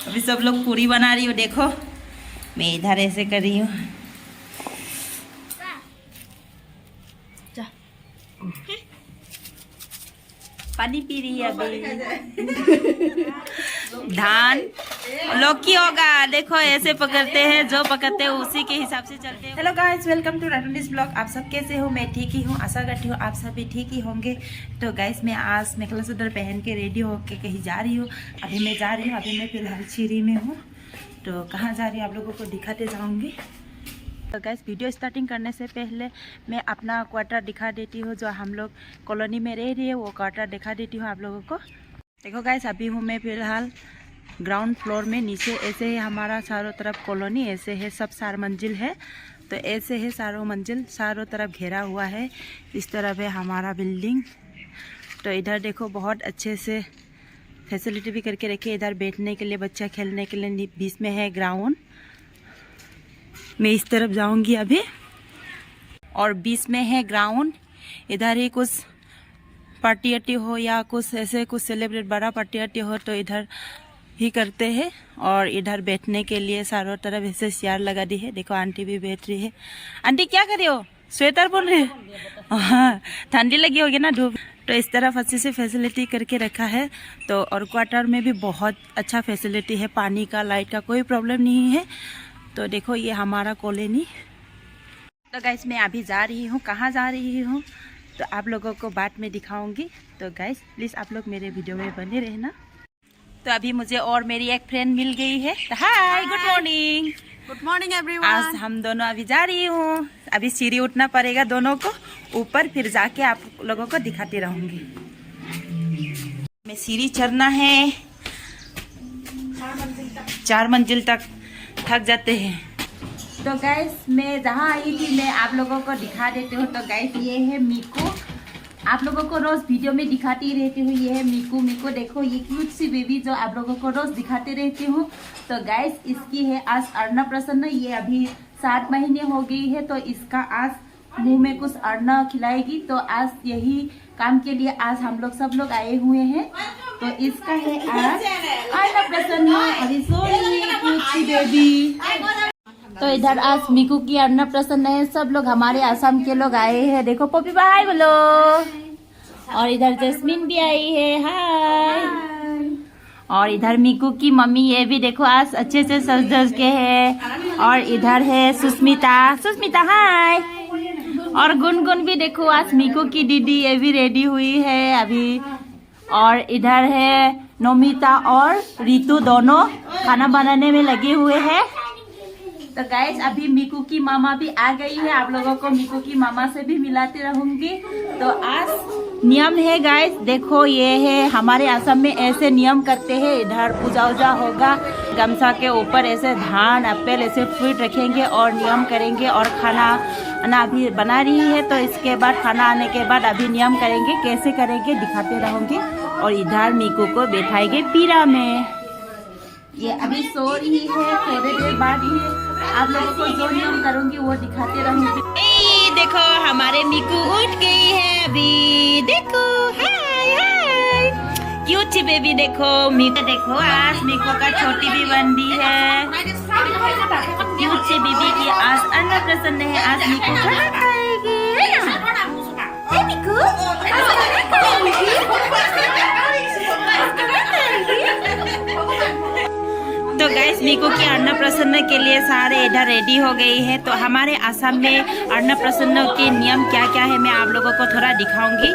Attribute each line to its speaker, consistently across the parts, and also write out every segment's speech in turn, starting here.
Speaker 1: अभी सब लोग पूरी बना रही हो, देखो मैं इधर ऐसे कर रही हूँ। पानी पी रही है अभी। धान लौकी होगा, देखो ऐसे पकड़ते हैं, जो पकड़ते हैं उसी के हिसाब से चलते हैं। हेलो गाइस, वेलकम टू राटूनिस ब्लॉग। आप सब कैसे हो? मैं ठीक ही हूँ, आशा करती हूँ आप सब भी ठीक ही होंगे। तो गाइस मैं आज नेकला सूटर पहन के रेडी होके कहीं जा रही हूँ। अभी मैं जा रही हूँ, अभी मैं फिलहाल चिरी में हूँ। तो कहाँ जा रही हूँ आप लोगों को दिखाते जाऊँगी। तो गाइस वीडियो स्टार्टिंग करने से पहले मैं अपना क्वार्टर दिखा देती हूँ, जो हम लोग कॉलोनी में रह रही है वो क्वार्टर दिखा देती हूँ आप लोगों को। देखो गाइस, अभी हूँ मैं फिलहाल ग्राउंड फ्लोर में। नीचे ऐसे है हमारा चारों तरफ कॉलोनी, ऐसे है सब 4 मंजिल है। तो ऐसे है चारों मंजिल, चारों तरफ घेरा हुआ है। इस तरफ है हमारा बिल्डिंग। तो इधर देखो बहुत अच्छे से फैसिलिटी भी करके रखी है। इधर बैठने के लिए, बच्चा खेलने के लिए बीच में है ग्राउंड। मैं इस तरफ जाऊंगी अभी, और बीच में है ग्राउंड। इधर ही कुछ पार्टी वार्टी हो या कुछ ऐसे कुछ सेलिब्रेट बड़ा पार्टी वार्टी हो तो इधर ही करते हैं। और इधर बैठने के लिए चारों तरफ ऐसे चेयर लगा दी है। देखो आंटी भी बैठ रही है। आंटी क्या कर रही हो? स्वेटर बुन रही है? हाँ, ठंडी लगी होगी ना, धूप। तो इस तरफ अच्छे से फैसिलिटी करके रखा है। तो और क्वार्टर में भी बहुत अच्छा फैसिलिटी है, पानी का, लाइट का कोई प्रॉब्लम नहीं है। तो देखो ये हमारा कॉलोनी। तो गाइस मैं अभी जा रही हूँ, कहाँ जा रही हूँ तो आप लोगों को बाद में दिखाऊंगी। तो गाइस प्लीज़ आप लोग मेरे वीडियो में बने रहना। तो अभी मुझे और मेरी एक फ्रेंड मिल गई है। तो hi, good morning.
Speaker 2: Good morning everyone.
Speaker 1: आज हम दोनों अभी जा रही हूँ। अभी सीढ़ी उठना पड़ेगा दोनों को ऊपर, फिर जाके आप लोगों को दिखाती रहूंगी। मैं सीढ़ी चढ़ना है 4 मंजिल तक, थक जाते हैं। तो गैस मैं जहाँ आई थी मैं आप लोगों को दिखा देती हूँ। तो गैस ये है मीकू, आप लोगों को रोज वीडियो में दिखाती रहती हूँ। ये है मीकू। मीकू देखो, ये क्यूट सी बेबी जो आप लोगों को रोज दिखाते रहती हूँ। तो गैस इसकी है आज अन्नप्राशन। ये अभी 7 महीने हो गई है। तो इसका आज मुंह में कुछ अन्न खिलाएगी। तो आज यही काम के लिए आज हम लोग सब लोग आए हुए हैं। तो इसका है आज अन्नप्राशन। अभी सो रही है क्यूट सी बेबी। तो इधर आज मीकू की अन्नप्राशन है। सब लोग हमारे आसाम के लोग आए हैं। देखो पपी बाय बोलो। और इधर जैस्मिन भी आई है, हाय। और इधर मीकू की मम्मी, ये भी देखो आज अच्छे से सज धज के है। और इधर है सुस्मिता, सुस्मिता हाय। और गुनगुन भी देखो, आज मीकू की दीदी ये भी रेडी हुई है अभी। और इधर है नोमिता और रितु, दोनों खाना बनाने में लगे हुए हैं। तो गाइस अभी मीकू की मामा भी आ गई है। आप लोगों को मीकू की मामा से भी मिलाती रहूंगी। तो आज नियम है गाइस, देखो ये है हमारे असम में ऐसे नियम करते हैं। इधर पूजा उजा होगा, गमछा के ऊपर ऐसे धान एप्पल ऐसे फ्रूट रखेंगे और नियम करेंगे। और खाना अभी बना रही है, तो इसके बाद खाना आने के बाद अभी नियम करेंगे, कैसे करेंगे दिखाते रहूंगी। और इधर मीकू को बैठाएंगे पीरा में। ये अभी सो रही है, थोड़ी देर बाद ही आप लोगों को जो नियम करूंगी वो दिखाते रहूंगी। देखो हमारे मीकू उठ गई है अभी, देखो हाय हाय, क्यूट सी बेबी। देखो मीकू, देखो आज मीकू का छोटी भी बन दी है। क्यूट सी बेबी की आज अन्नप्राशन है। आज मीकू खाना खाएगी। मीकू तो गाइस मीकू की अन्नप्राशन के लिए सारे इधर रेडी हो गई है। तो हमारे असम में अन्नप्राशन के नियम क्या क्या है मैं आप लोगों को थोड़ा दिखाऊंगी।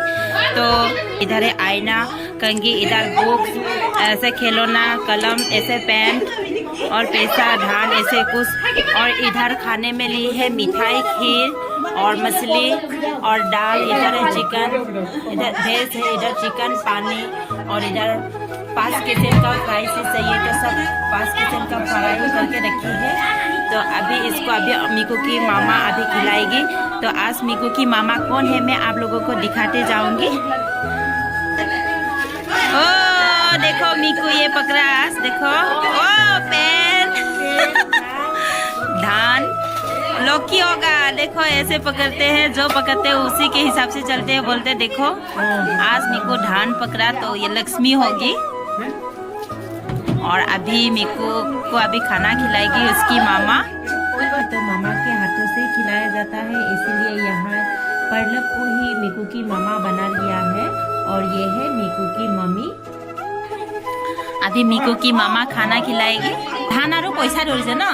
Speaker 1: तो इधर है आईना, कंघी, इधर बुक्स, ऐसे खिलौना, कलम, ऐसे पेन और पैसा, धान, ऐसे कुछ। और इधर खाने में ली है मिठाई, खीर और मछली और दाल। इधर है चिकन, इधर भेज है, इधर चिकन, पानी। और इधर 5 किस्म का फ्राई से चाहिए तो सब 5 किस्म का फ्राई करके रखी है। तो अभी इसको अभी मीकू की मामा अभी खिलाएगी। तो आज मीकू की मामा कौन है मैं आप लोगों को दिखाते जाऊंगी। ओ देखो मीकू ये पकड़ा आज, देखो ओ पेन धान लौकी होगा। देखो ऐसे पकड़ते हैं, जो पकड़ते हैं उसी के हिसाब से चलते हैं। बोलते देखो आज मीकू धान पकड़ा तो ये लक्ष्मी होगी। और अभी मीकू को अभी खाना खिलाएगी उसकी मामा। तो मामा के हाथों से खिलाया जाता है, इसीलिए यहाँ परलब को ही मीकू की मामा बना लिया है और ये है मीकू की मम्मी। अभी मीकू की मामा खाना खिलाएगी। धान और पैसा धरছে ना,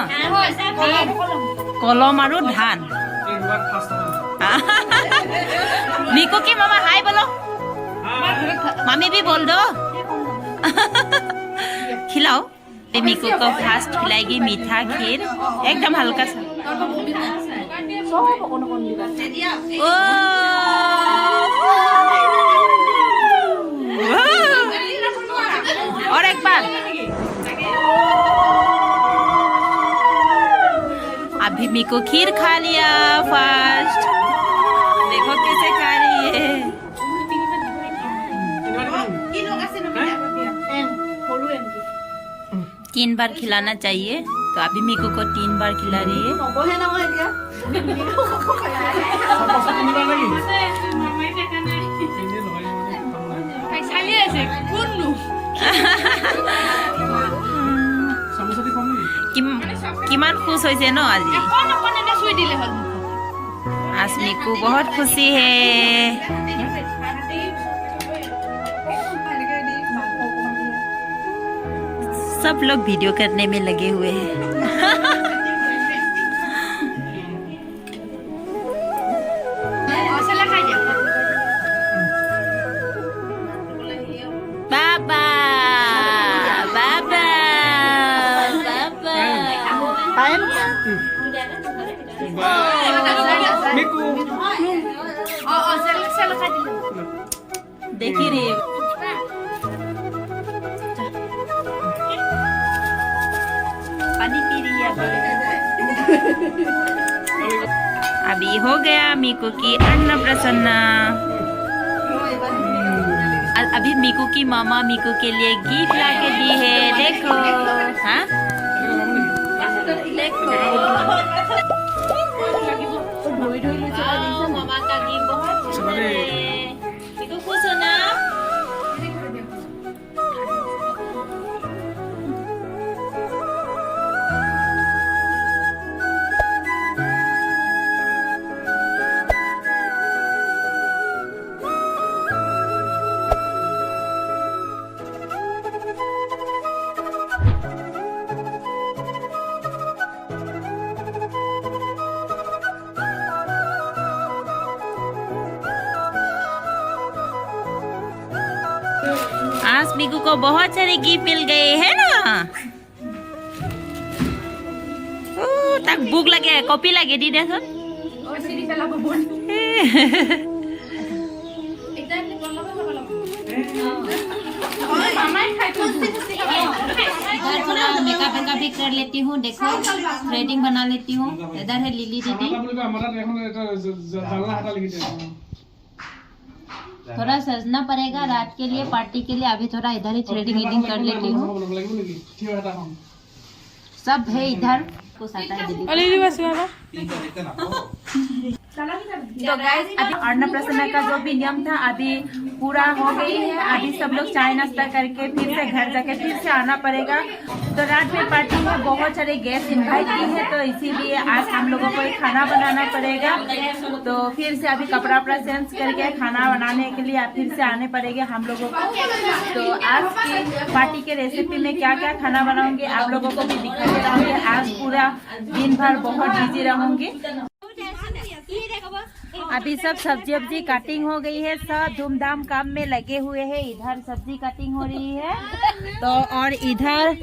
Speaker 1: कलम और धान। मीकू की मामा हाय बोलो, मम्मी भी बोल दो। खिलाओ। मीकू को फास्ट खिलाएगी मीठा खीर, एकदम हल्का सा। ओ और एक बार। अभी मीकू खीर खा लिया फास्ट, देखो कैसे खा रही है। 3 बार खिलाना चाहिए, तो अभी मीकू को 3 बार खिला रही है। किमान खुश होइছে न आज। आज मीकू बहुत खुशी है। सब लोग वीडियो करने में लगे हुए हैं। बाबा बाबा देखिए रे, पानी पी रही है। अभी हो गया मीकू की अन्नप्राशन। अभी मीकू की मामा मीकू के लिए गिफ्ट ला के दी है, देखो। हाँ मामा का गिफ्ट बहुत सुंदर है। मीकू खुश हो ना? आज मीकू को बहुत सारे गिफ्ट मिल गए हैं ना। तक भूख लगे, कॉपी लगे दी देखो। इधर थोड़ा मेकअप भी कर लेती हूँ, देखो थ्रेडिंग बना लेती हूँ। इधर है लिली दीदी, थोड़ा सजना पड़ेगा रात के लिए, पार्टी के लिए। अभी थोड़ा इधर ही थ्रेडिंग कर लेती हूँ। सब है इधर कुछ आता है दीदी। तो गाइस अभी अन्नप्राशन का जो भी नियम था अभी पूरा हो गई है। अभी सब लोग चाय नाश्ता करके फिर से घर जाके फिर से आना पड़ेगा। तो रात में पार्टी में बहुत सारे गेस्ट इनवाइट की है, तो इसीलिए आज हम लोगों को खाना बनाना पड़ेगा। तो फिर से अभी कपड़ा वपड़ा चेंज करके खाना बनाने के लिए फिर से आने पड़ेगा हम लोगों को। तो आज की पार्टी के रेसिपी में क्या क्या खाना बनाऊंगी आप लोगों को भी दिखाते रहूंगी। आज पूरा दिन भर बहुत बिजी रहूंगी। अभी सब सब्जी वब्जी कटिंग हो गई है, सब धूमधाम काम में लगे हुए हैं। इधर सब्जी कटिंग हो रही है, तो और इधर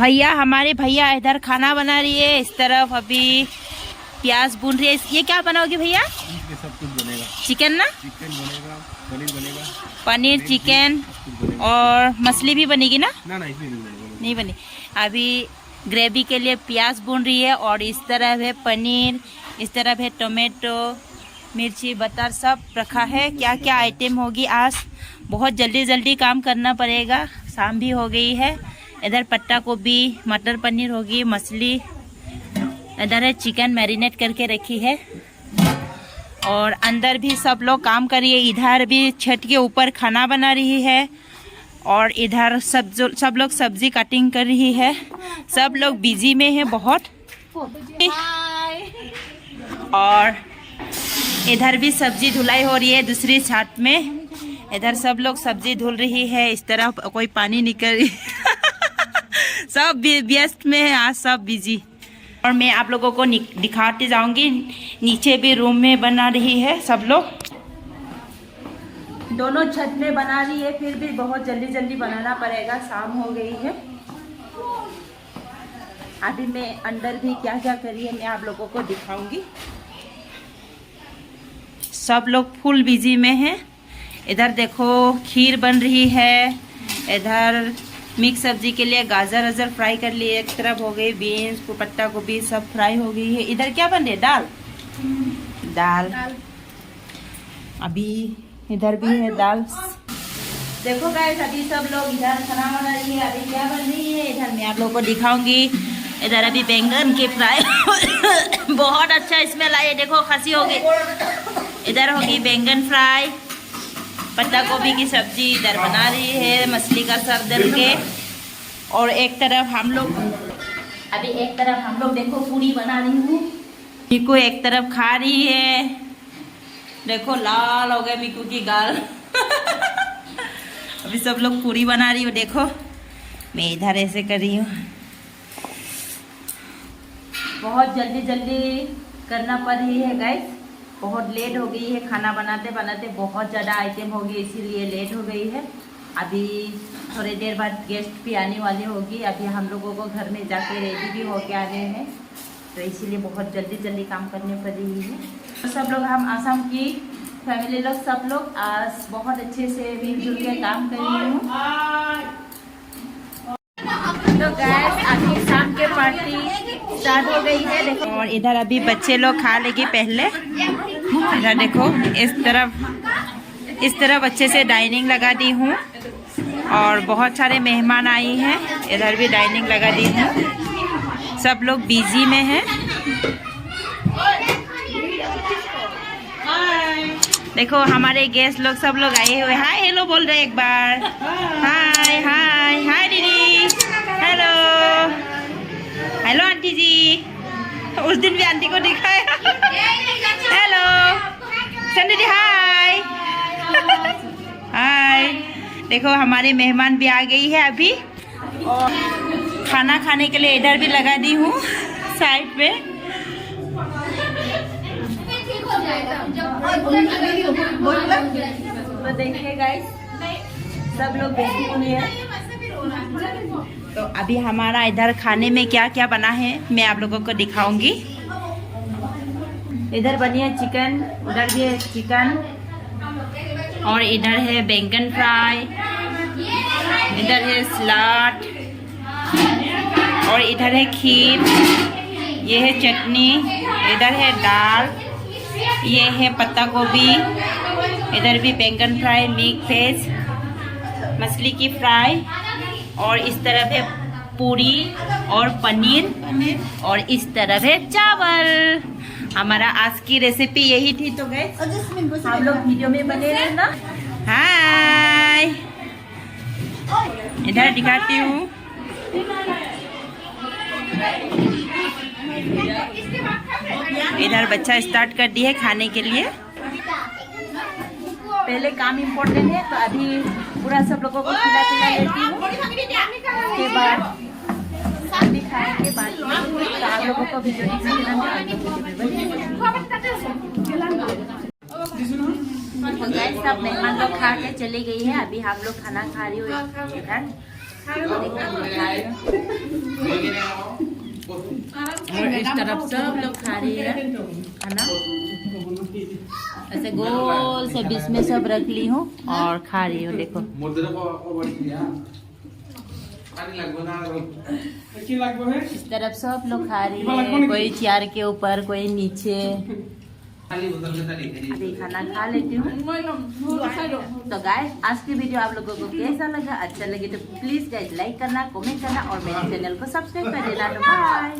Speaker 1: भैया हमारे भैया इधर खाना बना रही है। इस तरफ अभी प्याज भून रही है। ये क्या बनाओगे भैया? सब कुछ बनेगा। चिकन ना? चिकन बनेगा, पनीर बनेगा, पनीर चिकन और मछली भी बनेगी ना? नहीं बनी। अभी ग्रेवी के लिए प्याज भून रही है और इस तरफ है पनीर, इस तरफ है टोमेटो, मिर्ची, बटर सब रखा है। क्या क्या आइटम होगी आज, बहुत जल्दी जल्दी काम करना पड़ेगा। शाम भी हो गई है। इधर पत्ता गोभी, मटर पनीर होगी, मछली, इधर है चिकन मैरिनेट करके रखी है और अंदर भी सब लोग काम कर रही है। इधर भी छत के ऊपर खाना बना रही है। और इधर सब लोग सब्जी कटिंग कर रही है। सब लोग बिजी में है बहुत। और इधर भी सब्जी धुलाई हो रही है दूसरी छत में। इधर सब लोग सब्जी धुल रही है। इस तरफ कोई पानी निकल रही सब व्यस्त में है आज, सब बिजी। और मैं आप लोगों को दिखाते जाऊंगी। नीचे भी रूम में बना रही है सब लोग, दोनों छत में बना रही है। फिर भी बहुत जल्दी जल्दी बनाना पड़ेगा, शाम हो गई है। अभी मैं अंदर भी क्या क्या करी है मैं आप लोगों को दिखाऊंगी। सब लोग फुल बिजी में हैं। इधर देखो खीर बन रही है। इधर मिक्स सब्जी के लिए गाजर अजर फ्राई कर लिए। एक तरफ हो गई बीन्स, पत्ता गोभी सब फ्राई हो गई है। इधर क्या बन रही है? दाल। अभी इधर भी है दाल। देखो गाइस अभी सब लोग इधर खाना बना रही है। अभी क्या बन रही है इधर मैं आप लोगों को दिखाऊंगी। इधर अभी बैंगन के फ्राई बहुत अच्छा स्मेल आया। देखो खसी हो गई। इधर होगी बैंगन फ्राई, पत्ता गोभी की सब्जी इधर बना रही है, मछली का सब डल के। और एक तरफ हम लोग देखो पूरी बना रही हूँ। मीकू एक तरफ खा रही है। देखो लाल हो गए मीकू की गाल अभी सब लोग पूरी बना रही हूँ। देखो मैं इधर ऐसे कर रही हूँ। बहुत जल्दी जल्दी करना पड़ रही है गाइस। बहुत लेट हो गई है। खाना बनाते बनाते बहुत ज़्यादा आइटम होगी, इसीलिए लेट हो गई है। अभी थोड़ी देर बाद गेस्ट भी आने वाली होगी। अभी हम लोगों को घर में जाके रेडी भी होके आ रहे हैं, तो इसीलिए बहुत जल्दी जल्दी काम करने पड़ रही है। तो सब लोग हम आसाम की फैमिली लोग सब लोग आज बहुत अच्छे से मिलजुल के काम कर रही हूँ। तो गैस अभी शाम के पार्टी स्टार्ट हो गई है। देखो और इधर अभी बच्चे लोग खा लेंगे पहले। इधर देखो इस तरफ अच्छे से डाइनिंग लगा दी हूँ और बहुत सारे मेहमान आई हैं। इधर भी डाइनिंग लगा दी हूँ। सब लोग बिजी में हैं। देखो हमारे गेस्ट लोग सब लोग आए हुए। हाय हेलो बोल रहे एक बार। हाय हाय हाय दीदी, हेलो हेलो आंटी जी। उस दिन भी आंटी को दिखाया। हेलो संडी जी, हाय हाय। देखो हमारे मेहमान भी आ गई है अभी। और खाना खाने के लिए इधर भी लगा दी हूँ साइड पे। तो देखिए गाइस सब लोग बैठे हुए हैं। तो अभी हमारा इधर खाने में क्या क्या बना है मैं आप लोगों को दिखाऊंगी। इधर बनी है चिकन, उधर भी है चिकन, और इधर है बैंगन फ्राई, इधर है सलाद, और इधर है खीर, ये है चटनी, इधर है दाल, ये है पत्ता गोभी, इधर भी बैंगन फ्राई, मिक्स वेज, मछली की फ्राई, और इस तरफ है पूरी और पनीर, और इस तरफ है चावल। हमारा आज की रेसिपी यही थी। तो गाइस आप लोग वीडियो में बने रहना। हाय इधर दिखाती हूँ। इधर बच्चा स्टार्ट कर दी है खाने के लिए। पहले काम इम्पोर्टेंट है, तो अभी पूरा सब लोगों को खिला लेती हूँ। उसके बाद अभी खाने के बाद तो आप लोगों को भी सब मेहमान लोग खा के चली गई है। अभी हम लोग खाना खा रही हूँ इधर, और इस तरफ सब लोग खा रही है खाना। ऐसे गोल से बीच में सब रख ली हूँ और खा रही हूँ। देखो इस तरफ सब लोग खा रही है, कोई चेयर के ऊपर, कोई नीचे। अभी खाना खा लेती हूँ। तो गाइस आज की वीडियो आप लोगों को कैसा लगा? अच्छा लगे तो प्लीज गाइस लाइक करना, कमेंट करना और मेरे चैनल को सब्सक्राइब कर देना। तो बाय।